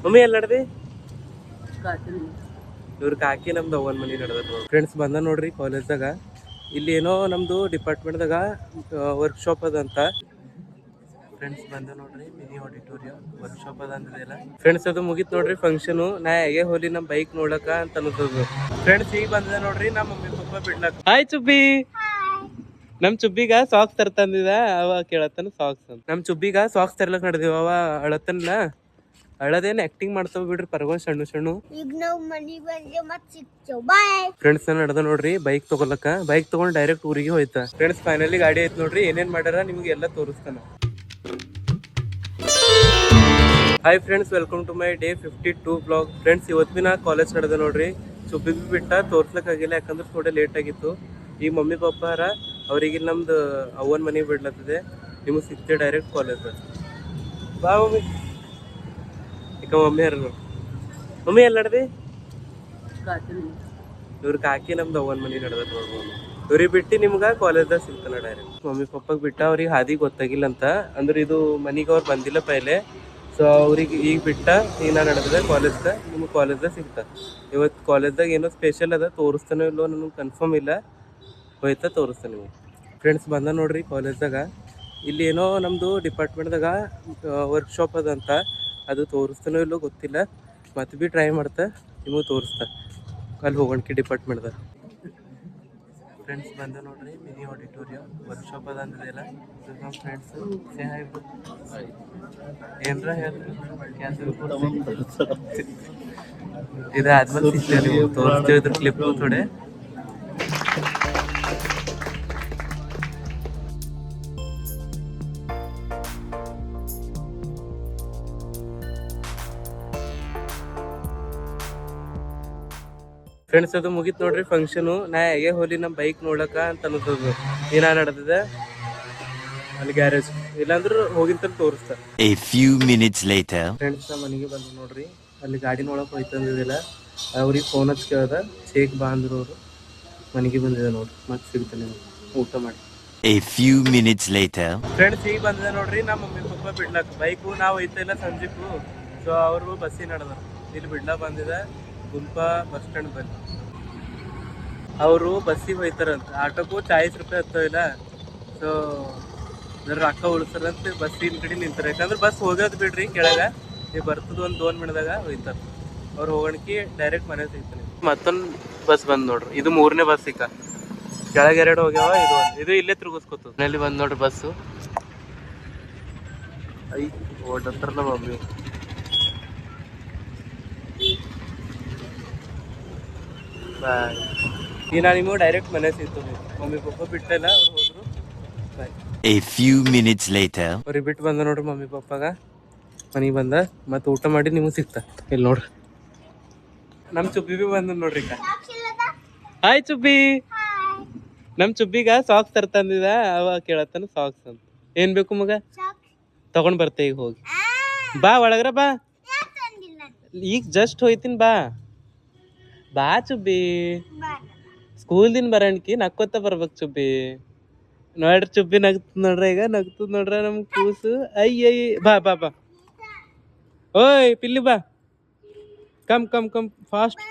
Mummy ಎಲ್ಲಿ ನಡ್ದಿ ಇವ್ರ ಕಾಕಿ ನಮ್ದು ಅವನ್ ಮನಿ ನಡೆದ ಫ್ರೆಂಡ್ಸ್ ಬಂದ ನೋಡ್ರಿ ಕಾಲೇಜ್ದಾಗ. ಇಲ್ಲಿ ಏನೋ ನಮ್ದು ಡಿಪಾರ್ಟ್ಮೆಂಟ್ದಾಗ ವರ್ಕ್ಶಾಪ್ ಅದಂತ. ಫ್ರೆಂಡ್ಸ್ ಬಂದ ನೋಡ್ರಿ ಮಿನಿ ಆಡಿಟೋರಿಯಂ ವರ್ಕ್ಶಾಪ್ ಅದ ಅಂದಿದೆಲ್ಲ. ಫ್ರೆಂಡ್ಸ್ ಅದು ಮುಗಿತ್ ನೋಡ್ರಿ ಫಂಕ್ಷನ್. ನಾ ಹೇಗೆ ಹೋಲಿ ನಮ್ ಬೈಕ್ ನೋಡಕ ಅಂತ ಅನ್ಸೋದು. ಫ್ರೆಂಡ್ಸ್ ಈಗ ಬಂದ ನೋಡ್ರಿ ನಮ್ಮ ಮಮ್ಮಿ ಪಪ್ಪ ಬಿಡ್ಲಕ್ಕ. ಹಾಯ್ ಚುಬ್ಬಿ. ನಮ್ ಚುಬ್ಬಿಗ ಸಾಕ್ಸ್ ತರ್ತಂದಿದ ಅವ ಕೇಳತ್ತನ ಸಾಕ್ಸ್ ಅಂತ. ನಮ್ ಚುಬ್ಬಿಗ ಸಾಕ್ಸ್ ತರ್ಲಕ್ ನಡೆದಿವ. ಅವ ಅಳತನ್ಲ ಅಳದೇನ್ ಆಕ್ಟಿಂಗ್ ಮಾಡ್ತಾವ ಬಿಡ್ರಿ ಪರ್ವ ಸಣ್ಣ ಸಣ್ಣ. ಫ್ರೆಂಡ್ಸ್ ನಡೆದ ನೋಡ್ರಿ ಬೈಕ್ ತಗೊಳಕ. ಬೈಕ್ ತಗೊಂಡ್ ಡೈರೆಕ್ಟ್ ಊರಿಗೆ ಹೋಯ್ತಾ. ಫ್ರೆಂಡ್ಸ್ ಫೈನಲಿ ಗಾಡಿ ಐತ್ ನೋಡ್ರಿ. ಏನೇನ್ ಮಾಡ್ಯಾರ ನಿಮ್ಗೆ ಎಲ್ಲ ತೋರಿಸ್ತಾನ. Hi friends, welcome to my day 52 blog. Friends ಇವತ್ತು ಬಿ ನಾ ಕಾಲೇಜ್ ನಡೆದ ನೋಡ್ರಿ. ಚುಬ್ಬಿ ಬಿಟ್ಟ ತೋರ್ಸ್ಲಕ್ ಆಗಿಲ್ಲ ಯಾಕಂದ್ರೆ ಥೋಡೆ ಲೇಟ್ ಆಗಿತ್ತು. ಈಗ ಮಮ್ಮಿ ಪಪ್ಪಾರ ಅವ್ರಿಗೆ ನಮ್ದು ಅವನ್ ಮನೆಗೆ ಬಿಡ್ಲತ್ತದೆ. ನಿಮಗೆ ಸಿಗ್ತೇವೆ ಡೈರೆಕ್ಟ್ ಕಾಲೇಜ್. ಬಾ ಮಮ್ಮಿ. ಈಗ ಮಮ್ಮಿ ಯಾರ ಮಮ್ಮಿ ಎಲ್ಲಿ ನಡ್ದಿ ಇವ್ರ ಕಾಕಿ ನಮ್ದು ಅವನ್ ಮನೆ ನಡೆದ ನೋಡ್ಬೋದು. ಇವ್ರಿಗೆ ಬಿಟ್ಟು ನಿಮ್ಗೆ ಕಾಲೇಜ್ದಾಗ ಸಿಗ್ತಾನ ಡೈರೆಕ್ಟ್. ಮಮ್ಮಿ ಪಪ್ಪಾಗ ಬಿಟ್ಟ ಅವ್ರಿಗೆ ಹಾದಿ ಗೊತ್ತಾಗಿಲ್ಲ ಅಂತ ಅಂದ್ರೆ ಇದು ಮನಿಗೆ ಅವ್ರು ಬಂದಿಲ್ಲ ಪೈಲೆ. ಸೊ ಅವ್ರಿಗೆ ಈಗ ಬಿಟ್ಟ ಈಗ ನಾ ನಡೆದ ಕಾಲೇಜ್ದಾಗ. ನಿಮ್ಗೆ ಕಾಲೇಜ್ದಾಗ ಸಿಗ್ತಾ. ಇವತ್ತು ಕಾಲೇಜ್ದಾಗ ಏನೋ ಸ್ಪೆಷಲ್ ಅದ, ತೋರಿಸ್ತಾನೋ ಇಲ್ಲೋ ನನಗೆ ಕನ್ಫರ್ಮ್ ಇಲ್ಲ. ಹೋಯ್ತಾ ತೋರಿಸ್ತಾನೆ ನಿಮಗೆ. ಫ್ರೆಂಡ್ಸ್ ಬಂದ ನೋಡ್ರಿ ಕಾಲೇಜ್ದಾಗ. ಇಲ್ಲಿ ಏನೋ ನಮ್ಮದು ಡಿಪಾರ್ಟ್ಮೆಂಟ್ದಾಗ ವರ್ಕ್ಶಾಪ್ ಅದಂತ. ಅದು ತೋರಿಸ್ತಾನೋ ಇಲ್ಲೋ ಗೊತ್ತಿಲ್ಲ. ಮತ್ತೆ ಬಿ ಟ್ರೈ ಮಾಡ್ತಾ ನಿಮಗೆ ತೋರಿಸ್ತಾ ಅಲ್ಲಿ ಹೋಗೋಣಕಿ ಡಿಪಾರ್ಟ್ಮೆಂಟ್ದಾಗ. ಫ್ರೆಂಡ್ಸ್ ಬಂದ ನೋಡ್ರಿ ಮಿನಿ ಆಡಿಟೋರಿಯಂ ವರ್ಕ್ಶಾಪ್ ಅದ ಅಂದಿದೆಲ್ಲ. ನಮ್ಮ ಫ್ರೆಂಡ್ಸ್ ಏನ್ರ ಹೇಳ್ರಿ ಇದಾದ್ಮೇಲೆ ಸಿಗ್ತೇವೆ. ನೀವು ತೋರಿಸ್ತೇವೆ ಇದ್ರ ಕ್ಲಿಪ್ ಥೋಡೆ. ಫ್ರೆಂಡ್ಸ್ ಅದು ಮುಗಿತ್ ನೋಡ್ರಿ ಫಂಕ್ಷನ್. ನಾ ಹೇಗೆ ಹೋಲಿ ನಮ್ ಬೈಕ್ ನೋಡಕ ಅಂತ ಅನ್ಸೋದು. ಏನ ನಡೆದಿದೆ ಅಲ್ಲಿ ಗ್ಯಾರೇಜ್. ಇಲ್ಲಾಂದ್ರೆ ಹೋಗಿಂತ ತೋರಿಸ್ತಾ. ಫ್ರೆಂಡ್ಸ್ ಮನೆಗೆ ಬಂದು ನೋಡ್ರಿ. ಅಲ್ಲಿ ಗಾಡಿ ನೋಡಕ್ ಹೋಯ್ತಂದಿದಿಲ್ಲ. ಅವ್ರಿಗೆ ಫೋನ್ ಹಚ್ಚಿ ಕೇಳ್ದ. ಶೇಕ್ ಬಾ ಅಂದ್ರು ಅವರು. ಮನೆಗೆ ಬಂದಿದೆ ನೋಡ್ರಿ. ಮತ್ತೆ ಸಿಗ್ತಾನೆ ಊಟ ಮಾಡಿ. ಫ್ರೆಂಡ್ಸ್ ಈಗ ಬಂದಿದೆ ನೋಡ್ರಿ ನಮ್ಮ ಮಮ್ಮಿ ಪಪ್ಪ ಬಿಡ್ಲಕ್. ಬೈಕು ನಾವು ಹೋಯ್ತಾ ಇಲ್ಲ ಸಂಜೆಗೂ. ಸೊ ಅವರು ಬಸ್ಸಿಗೆ ನಡೆದ ಇಲ್ಲಿ ಬಿಡ್ಲಾ ಬಂದಿದೆ. ಗುಂಪಾ ಬಸ್ ಸ್ಟ್ಯಾಂಡ್ ಬಂದು ಅವರು ಬಸ್ಸಿಗೆ ಹೋಯ್ತಾರಂತ. ಆಟೋಕ್ಕೂ 40 ರೂಪಾಯಿ ಹತ್ತವಿಲ್ಲ. ಸೊ ರೊಕ್ಕ ಉಳಿಸ್ತಾರಂತ ಬಸ್ಸಿನ ಕಡೆ ನಿಂತಾರೆ. ಯಾಕಂದ್ರೆ ಬಸ್ ಹೋಗೋದು ಬಿಡ್ರಿ ಕೆಳಗ. ನೀವು ಬರ್ತದ ಒಂದು 2 ಮಿನಿಟ್ದಾಗ ಹೋಯ್ತಾರೆ. ಅವ್ರು ಹೋಗೋಣಕಿ ಡೈರೆಕ್ಟ್ ಮನೆ ಸಿಗ್ತಾನೆ. ಮತ್ತೊಂದು ಬಸ್ ಬಂದ್ ನೋಡ್ರಿ. ಇದು 3ನೇ ಬಸ್ ಸಿಕ್ಕ. ಕೆಳಗೆ 2 ಹೋಗ್ಯಾವ. ಇದು ಇಲ್ಲೇ ತಿರುಗಿಸ್ಕೊತದ. ಇಲ್ಲಿ ಬಂದ್ ನೋಡ್ರಿ ಬಸ್ಸು. ಐ ಓಡತ್ತಾರಲ್ಲ ಮಮ್ಮಿ. ಬಾಯ್. ಈಗ ನಾ ನಿಮಗೆ ಡೈರೆಕ್ಟ್ ಮನೆ ಸಿಗ್ತದೆ. ಮಮ್ಮಿ ಪಪ್ಪ ಬಿಟ್ಟಿಲ್ಲ, ಅವ್ರು ಹೋದ್ರು. ಬಾಯ್. ಅವ್ರಿಗೆ ಬಿಟ್ಟು ಬಂದ ನೋಡ್ರಿ ಮಮ್ಮಿ ಪಪ್ಪಾಗ. ಮನೆಗೆ ಬಂದ ಮತ್ತೆ ಊಟ ಮಾಡಿ ನಿಮಗೆ ಸಿಗ್ತಾ. ಇಲ್ಲಿ ನೋಡ್ರಿ ನಮ್ ಚುಬ್ಬಿ ಬಿ ಬಂದ ನೋಡ್ರಿ. ಹಾಯ್ ಚುಬ್ಬಿ. ನಮ್ ಚುಬ್ಬಿಗ ಸಾಕ್ಸ್ ತರ್ತಂದಿದ ಅವ ಕೇಳತ್ತಾನ ಸಾಕ್ಸ್ ಅಂತ. ಏನ್ ಬೇಕು ಮಗ ತಗೊಂಡ್ ಬರ್ತೆ ಈಗ ಹೋಗಿ. ಬಾ ಒಳಗ್ರ ಬಾ. ಈಗ ಜಸ್ಟ್ ಹೋಯ್ತೀನಿ ಬಾ. ಬಾ ಚುಬ್ಬಿ. ಸ್ಕೂಲ್ ದಿನ ಬರೋಣಕಿ ನಕ್ಕೋತ ಬರ್ಬೇಕು ಚುಬ್ಬಿ. ನೋಡ್ರಿ ಚುಬ್ಬಿ ನಗ್ತದ ನೋಡ್ರಿ. ಈಗ ನಗ್ತದ ನೋಡ್ರ ನಮ್ ಕೂಸು. ಅಯ್ಯ ಬಾ ಬಾ ಬಾ. ಓಯ್ ಪಿಲ್ಲಿ ಬಾ. ಕಮ್ ಕಮ್ ಕಮ್ ಫಾಸ್ಟ್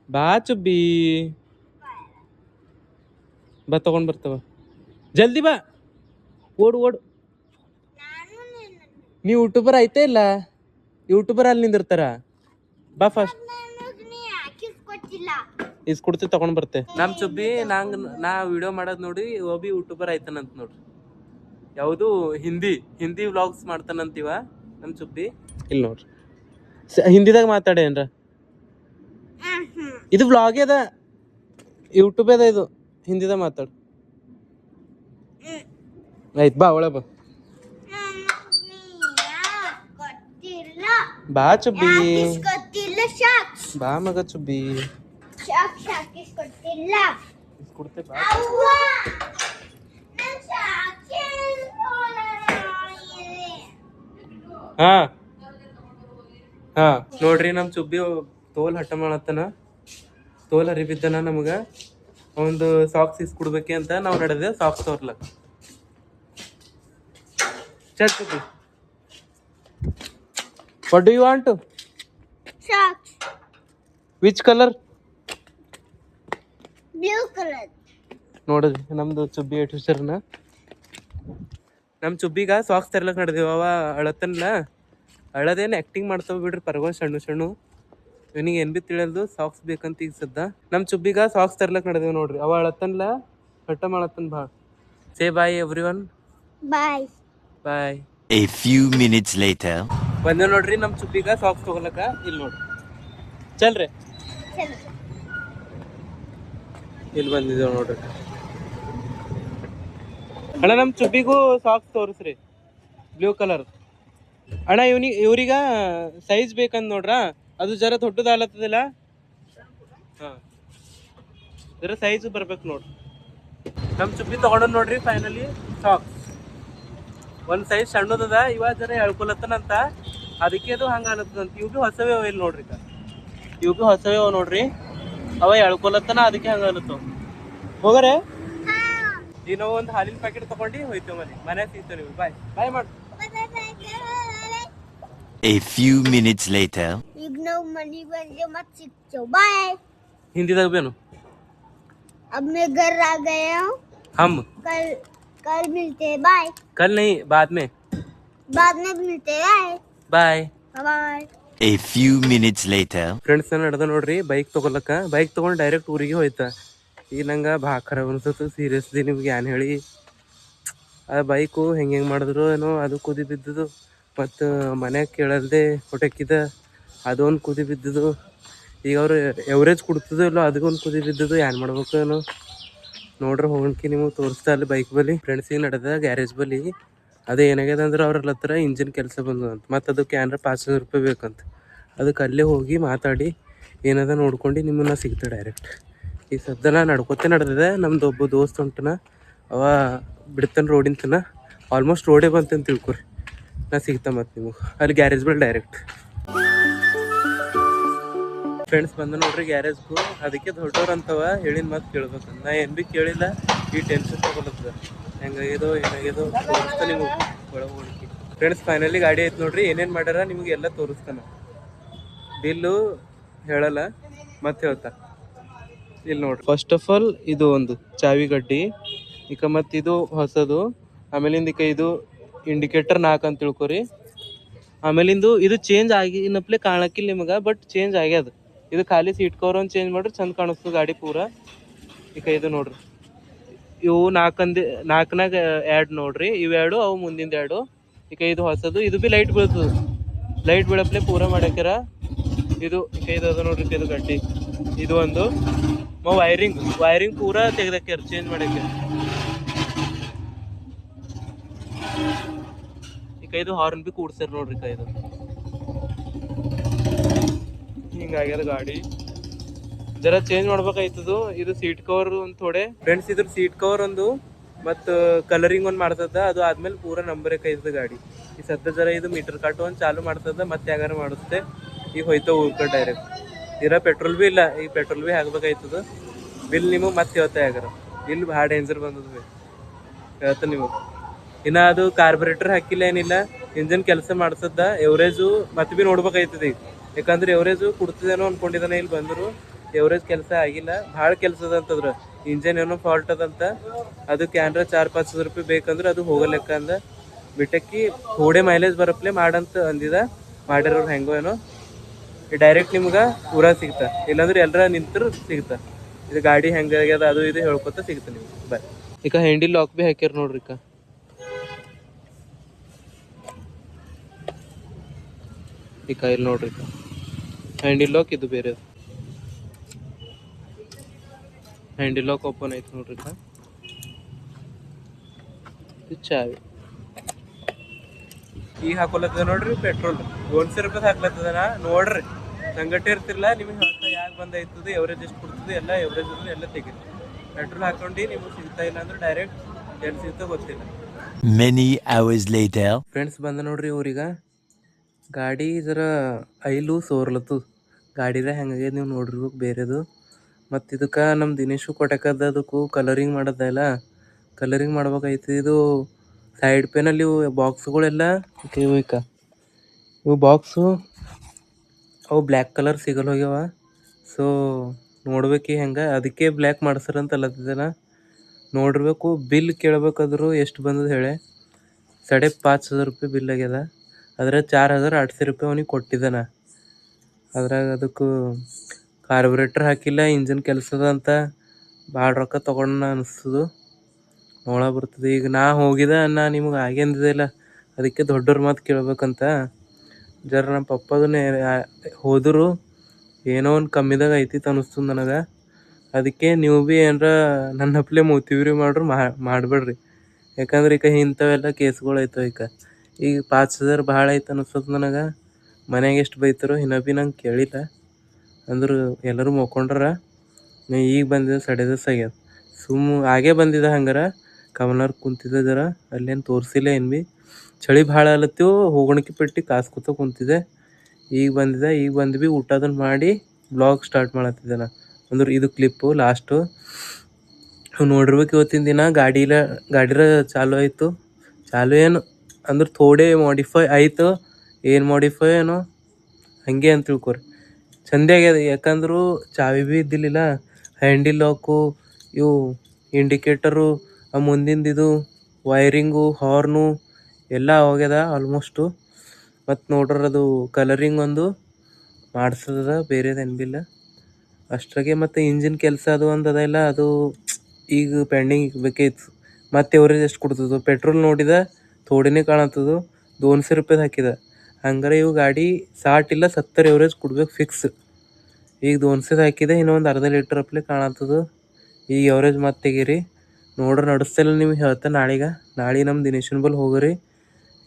ಬಾ ಚುಬ್ಬಿ. ಬಾ ತಗೊಂಡ್ ಬರ್ತವ. ಜಲ್ದಿ ಬಾ. ಓಡು ಓಡು. ನೀವು ಯೂಟ್ಯೂಬರ್ ಐತೆ ಇಲ್ಲ. ಯೂಟ್ಯೂಬರ್ ಅಲ್ಲಿ ನಿಂದಿರ್ತಾರ. ಬಾ ಫಾಸ್ಟ್. ಇಸ್ಕೊಡ್ತಿ ತಗೊಂಡ್ ಬರ್ತೆ. ನಮ್ ಚುಬ್ಬಿ ನಾ ವಿಡಿಯೋ ಮಾಡೋದ್ ನೋಡಿ ಒಬ್ಬಿ ಯೂಟ್ಯೂಬರ್ ಆಯ್ತಾನಂತ ನೋಡ್ರಿ. ಯಾವುದು ಹಿಂದಿ ವ್ಲಾಗ್ಸ್ ಮಾಡ್ತಾನಂತೀವ ನಮ್ ಚುಬ್ಬಿ. ಇಲ್ಲಿ ನೋಡ್ರಿ ಹಿಂದಿದಾಗ ಮಾತಾಡೇನ್ರ. ಇದು ವ್ಲಾಗ್ ಅದ, ಯೂಟ್ಯೂಬ್ ಅದ. ಇದು ಹಿಂದಿದಾಗ ಮಾತಾಡು. ಆಯ್ತು ಬಾ ಒಳ ಬಾ. ಬಾ ಚುಬ್ಬಿ. ಬಾ ಮಗ ಚುಬ್ಬಿ. ಹಾ ಹಾ ನೋಡ್ರಿ ನಮ್ ಚುಬ್ಬಿ ತೋಲ್ ಹಠ ಮಾಡತ್ತನ. ತೋಲ್ ಹರಿಬಿದ್ದನ. ನಮಗ ಒಂದು ಸಾಕ್ಸ್ ಇಸ್ಕೊಡ್ಬೇಕೆ ಅಂತ ನಾವು ನಡೆದೆ ಸಾಕ್ಸ್ ತೋರ್ಲಕ್. Chubby what do you want? Socks. Which colour? Blue color. ನೋಡ್ರಿ ನಮ್ದು ಚುಬ್ಬಿ ಏಟ್ ಹುಷಾರನ. ನಮ್ಮ ಚುಬ್ಬಿಗ ಸಾಕ್ಸ್ ತರ್ಲಕ್ ನಡೆದೇವ. ಅವ ಅಳತನ್ಲ ಅಳದೇನು ಆ್ಯಕ್ಟಿಂಗ್ ಮಾಡ್ತಾವ ಬಿಡ್ರಿ ಪರ್ಗಳು ಸಣ್ಣ ಸಣ್ಣ. ಇವನಿಗೆ ಏನು ಬಿ ತಿಳಿಯಲ್ದು ಸಾಕ್ಸ್ ಬೇಕಂತ ಈಗ ಸದ್ದ. ನಮ್ಮ ಚುಬ್ಬಿಗ ಸಾಕ್ಸ್ ತರ್ಲಕ್ ನಡೆದೇವು ನೋಡ್ರಿ. ಅವ ಅಳತನ್ಲ ಹಠ ಮಾಡತ್ತನ್ ಭಾಳ. Say bye everyone. Bye. Bye. A few minutes later. ಬಂದೇವ್ ನೋಡ್ರಿ ನಮ್ಮ ಚುಬ್ಬಿಗ ಸಾಕ್ಸ್ ತೊಗೊಳಕ. ಇಲ್ಲಿ ನೋಡ್ರಿ ಚಲ್ರಿ ಇಲ್ಲಿ ಬಂದಿದ್ದೇವೆ ನೋಡ್ರಿ. ಅಣ್ಣ ನಮ್ಮ ಚುಬ್ಬಿಗೂ ಸಾಕ್ಸ್ ತೋರಿಸ್ರಿ ಬ್ಲೂ ಕಲರ್. ಅಣ್ಣ ಇವ್ರಿಗ ಸೈಜ್ ಬೇಕಂದ್ ನೋಡ್ರ. ಅದು ಜರ ದೊಡ್ಡದಾಲತ್ತದಿಲ್ಲ. ಹಾಂ ಜರ ಸೈಜ್ ಬರ್ಬೇಕು ನೋಡ್ರಿ. ನಮ್ಮ ಚುಬ್ಬಿ ತಗೊಂಡ್ ನೋಡ್ರಿ ಫೈನಲಿ ಸಾಕ್ಸ್. ಒಂದು ಸೈಜ್ ಸಣ್ಣದದ. ಇವಾಗ ಜರ ಹೇಳ್ಕೊಲತ್ತನಂತ ಅದಕ್ಕೆ ಅದು ಹಂಗೆ ಆಲತ್ತದಂತ. ಇವು ಭೀ ಹೊಸವೇ ಅವ ಇಲ್ಲಿ ನೋಡ್ರಿ. ಇವು ಭೀ ಹೊಸವೇ ಅವ ನೋಡ್ರಿ. ಅವ ಹೇಳ್ಕೊಲತ್ತನ ಅದಕ್ಕೆ ಹಂಗೆ ಆಲತ್ತವ. ಹೋಗರೆ ಈಗ ನಾವು ಒಂದು ಹಾಲಿನ ಪ್ಯಾಕೆಟ್ ತಗೊಂಡು ಹೋಯ್ತೇವೆ ಮನೆ ಸಿಗ್ತೇವೆ. ನೀವು ಬಾಯ್ ಬಾಯ್ ಮಾಡಿ. A few minutes later. ಈಗ ನಾವು ಮನೆಗೆ ಬಂದು ಮತ್ತೆ ಸಿಗ್ತೇವೆ. ಬಾಯ್. ಹಿಂದಿದಾಗ ಬೇನು अब मैं घर आ गया हूँ. हम कल कल मिलते हैं. बाय. कल नहीं बाद में मिलते हैं. Bye bye. A few minutes later. Friends ನಡೆದ ನೋಡ್ರಿ ಬೈಕ್ ತೊಗೊಳಕ. ಬೈಕ್ ತೊಗೊಂಡು ಡೈರೆಕ್ಟ್ ಊರಿಗೆ ಹೋಯ್ತಾ. ಈಗ ನಂಗೆ ಭಾಳ ಖರಾಬ್ ಅನ್ಸತ್ತು ಸೀರಿಯಸ್ಲಿ. ನಿಮ್ಗೆ ಏನು ಹೇಳಿ, ಆ ಬೈಕು ಹೆಂಗೆ ಮಾಡಿದ್ರು ಏನೋ ಅದು ಕುದಿ ಬಿದ್ದದು. ಮತ್ತು ಮನ್ಯಾಗ ಕೇಳಲ್ದೆ ಹೊಟೆಕ್ಕಿದ ಅದೊಂದು ಕುದಿ ಬಿದ್ದದು. ಈಗ ಅವ್ರು ಎವರೇಜ್ ಕೊಡ್ತದೋ ಇಲ್ಲೋ ಅದಕ್ಕೊಂದು ಕುದಿ ಬಿದ್ದದು. ಏನು ಮಾಡ್ಬೇಕು ಏನೋ ನೋಡ್ರಿ. ಹೋಗಣ್ಕಿ ನಿಮಗೆ ತೋರಿಸ್ತಾ ಅಲ್ಲಿ ಬೈಕ್ ಬಲ್ಲಿ. ಫ್ರೆಂಡ್ಸಿಗೆ ನಡೆದ ಗ್ಯಾರೇಜ್ ಬಲ್ಲಿ. ಅದು ಏನಾಗ್ಯದ ಅಂದ್ರೆ ಅವ್ರ ಹತ್ರ ಇಂಜಿನ್ ಕೆಲಸ ಬಂದು ಅಂತ. ಮತ್ತು ಅದಕ್ಕೆ ಏನಾರ 5,000 ರೂಪಾಯಿ ಬೇಕಂತ. ಅದಕ್ಕೆ ಅಲ್ಲೇ ಹೋಗಿ ಮಾತಾಡಿ ಏನದ ನೋಡ್ಕೊಂಡು ನಿಮ್ಮನ್ನ ಸಿಗ್ತದೆ ಡೈರೆಕ್ಟ್. ಈ ಸದ್ದ ನಡ್ಕೊತೆ ನಡೆದಿದೆ. ನಮ್ದು ಒಬ್ಬ ದೋಸ್ತ್ ಹೊಂಟನ. ಅವ ಬಿಡ್ತಾನೆ ರೋಡಿನ ತನ. ಆಲ್ಮೋಸ್ಟ್ ರೋಡೇ ಬಂತಂತ ತಿಳ್ಕೊರಿ. ನಾ ಸಿಗ್ತಾ ಮತ್ತು ನಿಮಗೆ ಅಲ್ಲಿ ಗ್ಯಾರೇಜ್ ಬಲ್ಲಿ ಡೈರೆಕ್ಟ್. ಫ್ರೆಂಡ್ಸ್ ಬಂದು ನೋಡ್ರಿ ಗ್ಯಾರೇಜ್ಗೂ. ಅದಕ್ಕೆ ದೊಡ್ಡವ್ರು ಅಂತವ ಹೇಳಿನ ಮಾತು ಕೇಳ್ಬೇಕು. ನಾ ಏನು ಭೀ ಕೇಳಿಲ್ಲ. ಈ ಟೆನ್ಷನ್ ತಗೊಳತ್ತದ ಹೆಂಗಾಗ್ಯದೋ ಏನಾಗ್ಯದೋ ತೋರಿಸ್ತಾ ನಿಮಗೆ ಒಳಗೆ ಹೋಗಿ. ಫ್ರೆಂಡ್ಸ್ ಫೈನಲಿ ಗಾಡಿ ಐತೆ ನೋಡ್ರಿ. ಏನೇನು ಮಾಡ್ಯಾರ ನಿಮಗೆ ಎಲ್ಲ ತೋರಿಸ್ತಾನೆ. ಬಿಲ್ಲು ಹೇಳಲ್ಲ ಮತ್ತೆ ಹೇಳ್ತಾ. ಇಲ್ಲಿ ನೋಡ್ರಿ ಫಸ್ಟ್ ಆಫ್ ಆಲ್ ಇದು ಒಂದು ಚಾವಿ ಗಡ್ಡಿ ಈಗ. ಮತ್ತು ಇದು ಹೊಸದು. ಆಮೇಲಿಂದ ಈಗ ಇದು ಇಂಡಿಕೇಟರ್ 4 ಅಂತ ತಿಳ್ಕೊರಿ. ಆಮೇಲಿಂದು ಇದು ಚೇಂಜ್ ಆಗಿ ಇನ್ನಪ್ಲೆ ಕಾಣಕ್ಕಿಲ್ಲ ನಿಮಗೆ, ಬಟ್ ಚೇಂಜ್ ಆಗ್ಯದ. ಇದು ಖಾಲಿ ಸೀಟ್ ಕವರ್ ಒಂದು ಚೇಂಜ್ ಮಾಡ್ರಿ ಚಂದ ಕಾಣಿಸ್ತದೆ ಗಾಡಿ ಪೂರ. ಈಗ ಇದು ನೋಡ್ರಿ ಇವು 4ನಾಗ ಎರಡು ನೋಡ್ರಿ. ಇವೆರಡು ಅವು ಮುಂದಿಂದ 2. ಈಗ ಇದು ಹೊಸದು. ಇದು ಭೀ ಲೈಟ್ ಬೀಳ್ತದೆ. ಲೈಟ್ ಬೀಳಪ್ಲೆ ಪೂರ ಮಾಡ್ಯಾಕ್ಯಾರ. ಇದು ಈಗ ಇದು ಅದ ನೋಡ್ರಿ ಇದು ಗಡ್ಡಿ. ಇದು ಒಂದು ವೈರಿಂಗ್ ಪೂರ ತೆಗ್ದಾಕ್ಯಾರ ಚೇಂಜ್ ಮಾಡ್ಯಾಕ್ಯಾರ. ಈಗ ಇದು ಹಾರ್ನ್ ಭೀ ಕೂಡ್ಸ್ಯಾರ ನೋಡ್ರಿ. ಇದು ಹಿಂಗಾಗ್ಯದ ಗಾಡಿ. ಜರ ಚೇಂಜ್ ಮಾಡ್ಬೇಕಾಯ್ತದು. ಇದು ಸೀಟ್ ಕವರ್ ಒಂದು ಥೋಡೆ. ಫ್ರೆಂಡ್ಸ್ ಇದ್ರ ಸೀಟ್ ಕವರ್ ಒಂದು ಮತ್ತು ಕಲರಿಂಗ್ ಒಂದು ಮಾಡ್ತದ. ಅದು ಆದ್ಮೇಲೆ ಪೂರ ನಂಬರೇ ಕೈತದ ಗಾಡಿ. ಈ ಸದ್ದ ಜರ ಇದು ಮೀಟರ್ ಕಟ್ ಒಂದು ಚಾಲು ಮಾಡ್ತದ. ಮತ್ತೆ ಯಾಗಾರ ಮಾಡುತ್ತೆ. ಈಗ ಹೋಯ್ತಾವ ಊರ್ಕ ಡೈರೆಕ್ಟ್. ಇರೋ ಪೆಟ್ರೋಲ್ ಭೀ ಇಲ್ಲ. ಈಗ ಪೆಟ್ರೋಲ್ ಭೀ ಹಾಕ್ಬೇಕಾಯ್ತದ. ಬಿಲ್ ನಿಮಗೆ ಮತ್ತೆ ಹೇಳ್ತಾ ಯಾಗಾರ. ಬಿಲ್ ಭಾಳ ಡೇಂಜರ್ ಬಂದದ ಭೀ ಹೇಳ್ತ ನಿಮಗೆ. ಇನ್ನು ಅದು ಕಾರ್ಬೊರೇಟರ್ ಹಾಕಿಲ್ಲ ಏನಿಲ್ಲ. ಇಂಜನ್ ಕೆಲಸ ಮಾಡ್ಸದ. ಎವರೇಜು ಮತ್ತೆ ಭೀ ನೋಡ್ಬೇಕಾಯ್ತದ ಈಗ. ಯಾಕಂದ್ರೆ ಎವರೇಜು ಕೊಡ್ತದೇನೋ ಅಂದ್ಕೊಂಡಿದ್ದಾನೆ. ಇಲ್ಲಿ ಬಂದರು ಎವರೇಜ್ ಕೆಲಸ ಆಗಿಲ್ಲ. ಭಾಳ ಕೆಲಸ ಅದ ಅಂತಂದ್ರೆ ಇಂಜನ್ ಏನೋ ಫಾಲ್ಟ್ ಅದಂತ. ಅದಕ್ಕೆ ಏನಾರ 4-5 ರೂಪಾಯಿ ಬೇಕಂದ್ರೆ ಅದು ಹೋಗಲೆಕ್ಕ ಅಂದ ಬಿಟ್ಟಕ್ಕಿ. ಥೋಡೆ ಮೈಲೇಜ್ ಬರಪ್ಲೆ ಮಾಡಂತ ಅಂದಿದ. ಮಾಡಿರೋರು ಹೆಂಗೋ ಏನೋ ಡೈರೆಕ್ಟ್ ನಿಮ್ಗೆ ಪೂರಾ ಸಿಗ್ತಾ. ಇಲ್ಲಾಂದ್ರೆ ಎಲ್ಲರ ನಿಂತರು ಸಿಗ್ತಾ. ಇದು ಗಾಡಿ ಹೆಂಗಾಗ್ಯದ ಅದು ಇದು ಹೇಳ್ಕೊತ ಸಿಗ್ತಾ ನಿಮ್ಗೆ. ಬಾಯ್. ಈಗ ಹ್ಯಾಂಡಿಲ್ ಲಾಕ್ ಭೀ ಹಾಕ್ಯಾರ ನೋಡ್ರಿ. ಈಗ ಇಲ್ಲಿ ನೋಡ್ರಿ ಹ್ಯಾಂಡಿಲ್ ಲಾಕ್. ಇದು ಬೇರೆ ಹ್ಯಾಂಡಿಲ್ ಲಾಕ್ ಓಪನ್ ಐತೆ ನೋಡ್ರಿ. ಇದು ಚಾವಿ ಈಗ ಹಾಕೊಲತ್ತದ ನೋಡ್ರಿ. ಪೆಟ್ರೋಲ್ 100 ರೂಪಾಯಿ ಹಾಕ್ಲತ್ತದ. ನೋಡ್ರಿ ಸಂಗಟೆ ಇರ್ತಿರ್ಲ ನಿಮಗೆ ಹೇಳ್ತಾ ಯಾಕೆ ಬಂದೈತದ, ಎವರೇಜ್ ಎಷ್ಟು ಕೊಡ್ತದೆ ಎಲ್ಲ ಎವರೇಜ್ ಎಲ್ಲ ತೆಗೀರಿ. ಪೆಟ್ರೋಲ್ ಹಾಕೊಂಡು ನಿಮಗೆ ಸಿಗ್ತಾ ಇಲ್ಲ ಅಂದ್ರೆ ಡೈರೆಕ್ಟ್ ಎಲ್ಲಿ ಸಿಗ್ತಾ ಗೊತ್ತಿಲ್ಲ. Many hours later. ಫ್ರೆಂಡ್ಸ್ ಬಂದ ನೋಡ್ರಿ ಊರಿಗ. ಗಾಡಿ ಜರ ಐಲು ಸೋರ್ಲತ್ತು. ಗಾಡಿದ ಹೆಂಗಾಗ್ಯದ ನೀವು ನೋಡಿರ್ಬೇಕು ಬೇರೆದು. ಮತ್ತು ಇದಕ್ಕೆ ನಮ್ಮ ದಿನೇಶು ಕೊಟ್ಟಕದ. ಅದಕ್ಕೂ ಕಲರಿಂಗ್ ಮಾಡೋದ ಇಲ್ಲ. ಕಲರಿಂಗ್ ಮಾಡ್ಬೇಕಾಯ್ತು. ಇದು ಸೈಡ್ ಪೇನಲ್ಲಿ ಬಾಕ್ಸ್ಗಳೆಲ್ಲ ಇವಕ್ಕ ಇವು ಬಾಕ್ಸು ಅವು ಬ್ಲ್ಯಾಕ್ ಕಲರ್ ಸಿಗಲ್ ಹೋಗ್ಯಾವ. ಸೊ ನೋಡ್ಬೇಕು ಹೆಂಗೆ, ಅದಕ್ಕೆ ಬ್ಲ್ಯಾಕ್ ಮಾಡ್ಸರಂತ ಅಲ್ಲತ್ತಿದ್ದೇನ. ನೋಡಿರ್ಬೇಕು. ಬಿಲ್ ಕೇಳ್ಬೇಕಾದ್ರು ಎಷ್ಟು ಬಂದದ ಹೇಳಿ. 5,500 ರೂಪಾಯಿ ಬಿಲ್ ಆಗ್ಯದ. ಅದ್ರ 4,800 ರೂಪಾಯಿ ಅವನಿಗೆ ಕೊಟ್ಟಿದ್ದಾನ. ಅದ್ರಾಗ ಅದಕ್ಕೂ ಕಾರ್ಬೊರೇಟರ್ ಹಾಕಿಲ್ಲ, ಇಂಜಿನ್ ಕೆಲಸದ ಅಂತ ಭಾಳ ರೊಕ್ಕ ತೊಗೊಂಡ ಅನಿಸ್ತದು. ನೋಡ ಬರ್ತದೆ. ಈಗ ನಾ ಹೋಗಿದ, ನಾ ನಿಮ್ಗೆ ಹಾಗೆ ಅಂದಿದ್ದಿಲ್ಲ, ಅದಕ್ಕೆ ದೊಡ್ಡವ್ರ ಮಾತು ಕೇಳ್ಬೇಕಂತ. ಜರ ನಮ್ಮ ಪಪ್ಪದನ್ನೇ ಹೋದರು ಏನೋ ಒಂದು ಕಮ್ಮಿದಾಗ ಐತಿತ್ತು ಅನಿಸ್ತದೆ ನನಗೆ. ಅದಕ್ಕೆ ನೀವು ಭೀ ಏನರ ನನ್ನ ಹಪ್ಲೆ ಮೋತಿವ್ರಿ ಮಾಡ್ರು ಮಾಡಬೇಡ್ರಿ. ಯಾಕಂದ್ರೆ ಈಗ ಇಂಥವೆಲ್ಲ ಕೇಸ್ಗಳು ಆಯ್ತವ. ಈಗ 5,000 ಭಾಳ ಐತೆ ಅನಿಸ್ತದೆ ನನಗೆ. ಮನ್ಯಾಗ ಎಷ್ಟು ಬೈತಾರೋ ಇನ್ನೂ ಭೀ ನಂಗೆ ಕೇಳಿಲ್ಲ. ಅಂದ್ರೆ ಎಲ್ಲರೂ ಮಕ್ಕೊಂಡ್ರ. ಈಗ ಬಂದಿದ್ದ ಸಡೆದಸ್ ಆಗ್ಯದ. ಆಗೇ ಬಂದಿದ್ದ ಹಂಗಾರ ಕವನರ್ ಕುಂತಿದ್ದ. ಜರ ಅಲ್ಲೇನು ತೋರಿಸಿಲ್ಲ ಏನು ಭೀ. ಚಳಿ ಭಾಳ ಅಲತ್ತೀವು, ಹೋಗಣಿಕೆ ಪೆಟ್ಟಿ ಕಾಸ್ಕೊತ ಕುಂತಿದ್ದೆ. ಈಗ ಬಂದು ಭೀ ಊಟದನ್ನು ಮಾಡಿ ಬ್ಲಾಗ್ ಸ್ಟಾರ್ಟ್ ಮಾಡತ್ತಿದ್ದೆ ನಾ. ಅಂದ್ರೆ ಇದು ಕ್ಲಿಪ್ಪು ಲಾಸ್ಟು. ನೋಡಿರ್ಬೇಕು ಇವತ್ತಿನ ದಿನ ಗಾಡಿರ ಚಾಲು ಆಯಿತು. ಚಾಲು ಏನು ಅಂದ್ರೆ ಥೋಡೆ ಮಾಡಿಫೈ ಆಯಿತು. ಏನು ಮಾಡಿಫೈ ಏನೋ ಹಾಗೆ ಅಂತ ತಿಳ್ಕೊರಿ. ಚಂದ ಆಗ್ಯದ. ಯಾಕಂದ್ರೂ ಚಾವಿ ಭೀ ಇದ್ದಿಲ್ಲ, ಹ್ಯಾಂಡಿಲ್ ಲಾಕು, ಇವು ಇಂಡಿಕೇಟರು, ಆ ಮುಂದಿಂದು ಇದು ವೈರಿಂಗು, ಹಾರ್ನು ಎಲ್ಲ ಹೋಗ್ಯದ ಆಲ್ಮೋಸ್ಟು. ಮತ್ತು ನೋಡ್ರಿ ಅದು ಕಲರಿಂಗ್ ಒಂದು ಮಾಡ್ಸದ, ಬೇರೆದೇನು ಭೀ ಇಲ್ಲ ಅಷ್ಟ್ರಾಗೆ. ಮತ್ತು ಇಂಜಿನ್ ಕೆಲಸ ಅದು ಒಂದು ಅದೆಲ್ಲ ಅದು ಈಗ ಪೆಂಡಿಂಗ್ ಬೇಕಿತ್ತು. ಮತ್ತು ಎವರೇಜ್ ಎಷ್ಟು ಕೊಡ್ತದೆ ಪೆಟ್ರೋಲ್ ನೋಡಿದ ಥೋಡಿನೇ ಕಾಣತ್ತದು. 200 ರೂಪಾಯ್ದು ಹಾಕಿದ. ಹಂಗಾರೆ ಇವು ಗಾಡಿ 60 ಇಲ್ಲ 70 ಎವರೇಜ್ ಕೊಡ್ಬೇಕು ಫಿಕ್ಸ್. ಈಗ 200 ಹಾಕಿದೆ, ಇನ್ನೊಂದು ಅರ್ಧ ಲೀಟ್ರ್ ಅಪ್ಲೆ ಕಾಣತ್ತದು. ಈಗ ಎವರೇಜ್ ಮತ್ತೆ ತೆಗೀರಿ ನೋಡ್ರಿ. ನಡೆಸ್ತಿಲ್ಲ ನಿಮ್ಗೆ ಹೇಳ್ತಾ ನಾಳೆ ನಮ್ಮ ದಿನೇಶನ್ ಬಲ್ ಹೋಗ್ರಿ.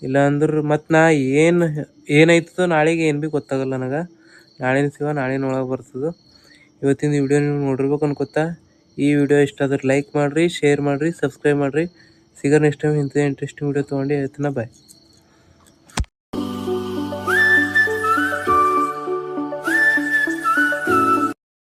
ಇಲ್ಲ ಅಂದ್ರೆ ಮತ್ತು ನಾ ಏನಾಯ್ತದೋ ನಾಳೆಗೆ ಏನು ಭೀ ಗೊತ್ತಾಗಲ್ಲ ನನಗೆ. ನಾಳೆ ಒಳಗೆ ಬರ್ತದೆ. ಇವತ್ತಿನ ವಿಡಿಯೋ ನೀವು ನೋಡಿರ್ಬೇಕು ಅನ್ಕೋತಾ. ಈ ವಿಡಿಯೋ ಇಷ್ಟ ಆದ್ರೆ ಲೈಕ್ ಮಾಡಿರಿ, ಶೇರ್ ಮಾಡಿರಿ, ಸಬ್ಸ್ಕ್ರೈಬ್ ಮಾಡಿರಿ. ಸಿಗೋಣ ನೆಕ್ಸ್ಟ್ ಟೈಮ್ ಇಂಥದೇ ಇಂಟ್ರೆಸ್ಟಿಂಗ್ ವಿಡಿಯೋ ತೊಗೊಂಡು ಹೇಳ್ತೀನಿ. ಬಾಯ್.